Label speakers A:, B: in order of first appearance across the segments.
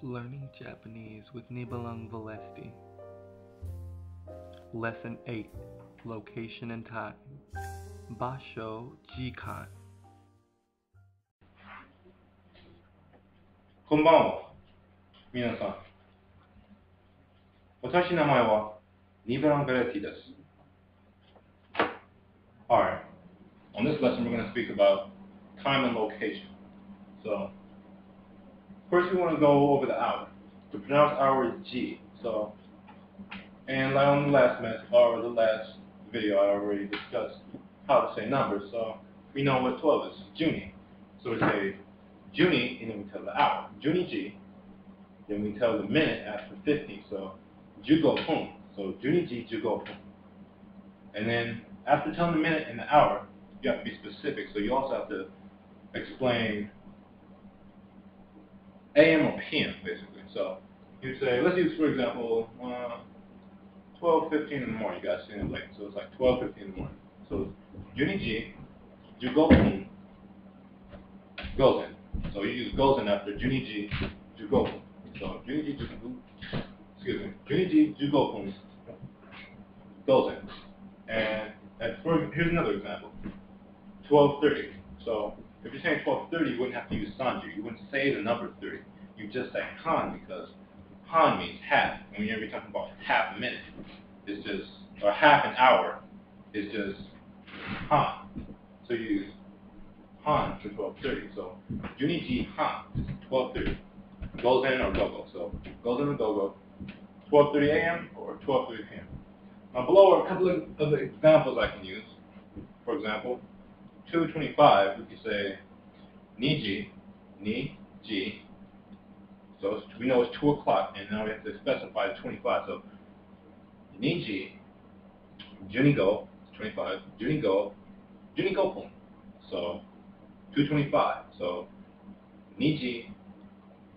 A: Learning Japanese with Nibelungvalesty. Lesson 8. Location and Time. Basho Jikan.
B: こんばんは。皆さん。私の名前はニベランベレティです。Alright. On this lesson, we're going to speak about time and location. So, first we want to go over the hour. To pronounce hour is G. So, and like on the last video, I already discussed how to say numbers. So, we know what 12 is. Juni. So we say Juni, and then we tell the hour. Juni G. Then we tell the minute after 50. So, Jugo Pun. So, Juni G, Jugo Pun. And then, after telling the minute and the hour, you have to be specific. So, you also have to explain AM or PM, basically. So, you say, let's use, for example, 12:15 in the morning. You guys see it late. So, it's like 12:15 in the morning. So, Juni G, Jugo Pun, goes in. So, you use goes in after Juni G, Jugo Pun. So, Juni G, Juni G, Jugo Pun goes in. And here's another example. 12:30. So, if you're saying 12:30, you wouldn't have to use sanju. You wouldn't say the number 30. You just say han, because han means half. And when you're talking about half a minute, it's just, or half an hour, it's just han. So you use han for 12:30. So, Juni-ji han is 12:30. Goes in or go-go. So, goes in or go-go. 12:30 a.m. or 12:30 p.m. Now below are a couple of other examples I can use. For example, 2:25, we could say Niji, Ni-ji. So we know it's 2 o'clock, and now we have to specify 25. So Niji, Junigo, 25, Junigo Pun. So 2:25. So Niji,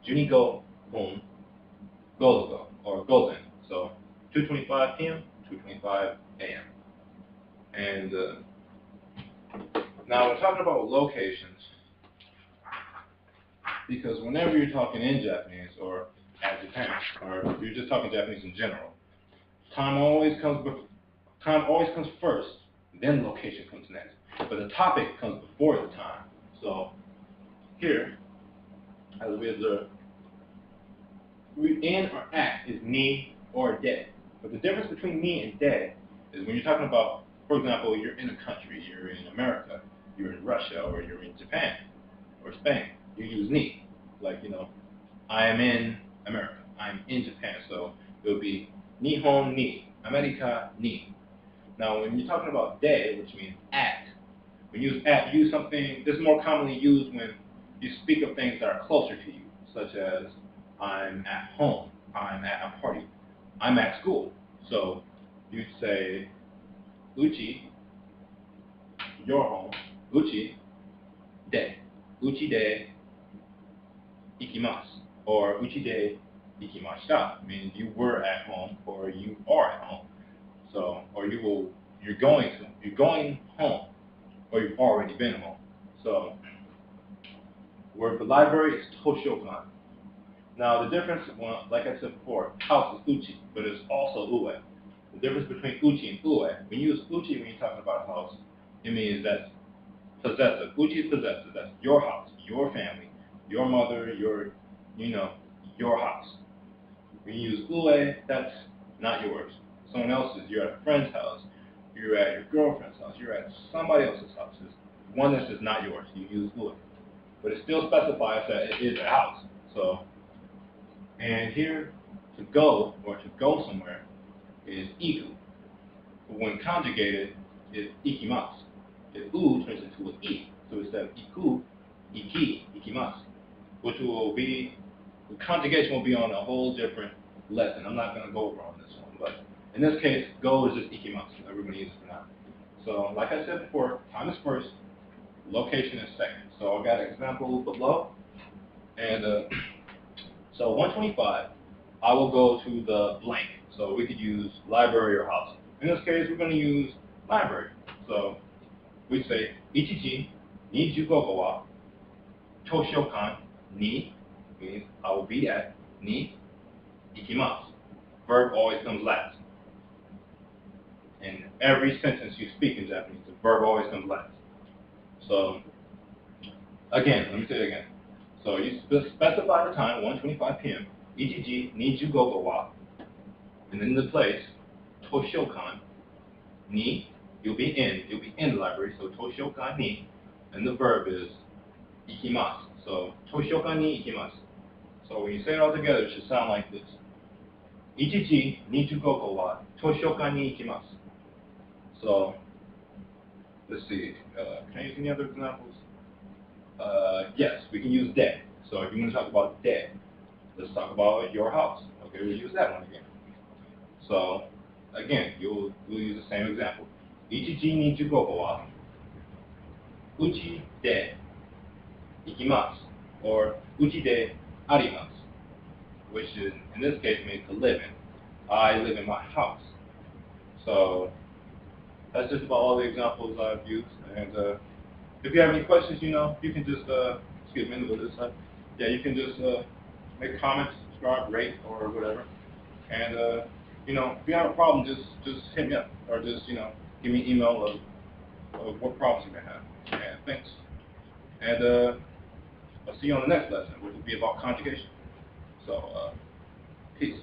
B: Junigo Pun, goes in. So 2:25 p.m., 2:25 a.m. And now we're talking about locations, because whenever you're talking in Japanese or at Japan, or if you're just talking Japanese in general, time always comes first, then location comes next. But the topic comes before the time. So here, as we observe, in or at is ni or de. But the difference between ni and de is when you're talking about, for example, you're in a country, you're in America, you're in Russia, or you're in Japan, or Spain, you use ni. Like, I am in America, I'm in Japan, so it would be Nihon ni, America ni. Now, when you're talking about de, which means at, when you use at, you use something, this is more commonly used when you speak of things that are closer to you, such as I'm at home, I'm at a party, I'm at school. So you'd say uchi, your home, uchi de ikimasu, or uchi de ikimashita, means you were at home or you are at home. So, or you're going home, or you've already been home. So, word for library is toshokan. Now the difference, well, like I said before, house is uchi, but it's also ue. The difference between uchi and ue, when you use uchi when you're talking about a house, it means that's possessive. Uchi is possessive. That's your house, your family, your mother, your house. When you use ue, that's not yours. Someone else's. You're at a friend's house. You're at your girlfriend's house. You're at somebody else's house. It's one that's just not yours. You use ue. But it still specifies that it is a house. So, and here, to go, or to go somewhere, is iku. But when conjugated, is ikimasu. The u turns into an i. So instead of iku, iki, ikimasu. Which will be, the conjugation will be on a whole different lesson. I'm not going to go over on this one. But in this case, go is just ikimasu. Everybody uses it for now. So, like I said before, time is first, location is second. So I've got an example below. And so 1:25, I will go to the blank. So we could use library or house. In this case, we're going to use library. So we say ichiji ni jugogo wa toshokan ni, means I will be at, ni ikimasu. Verb always comes last. In every sentence you speak in Japanese, the verb always comes last. So, again, let me say it again. So you specify the time, 1:25 p.m. Ichiji Niju Gogo wa. And then the place, Toshokan ni. You'll be in the library. So Toshokan ni. And the verb is ikimasu. So Toshokan ni ikimasu. So when you say it all together, it should sound like this. Ichiji Niju Gogo wa Toshokan ni ikimasu. So, let's see, can I use any other examples? Yes, we can use de. So if you want to talk about de, let's talk about your house. Okay, we'll use that one again. So, again, we'll use the same example. Ichiji niju gogo wa uchi de ikimasu, or uchi de arimasu, which is, in this case, means to live in. I live in my house. So, that's just about all the examples I've used. And if you have any questions, you can just, excuse me, you can just make comments, subscribe, rate, or whatever. And, if you have a problem, just hit me up, or just, give me an email of what problems you may have. And thanks. And I'll see you on the next lesson, which will be about conjugation. So, peace.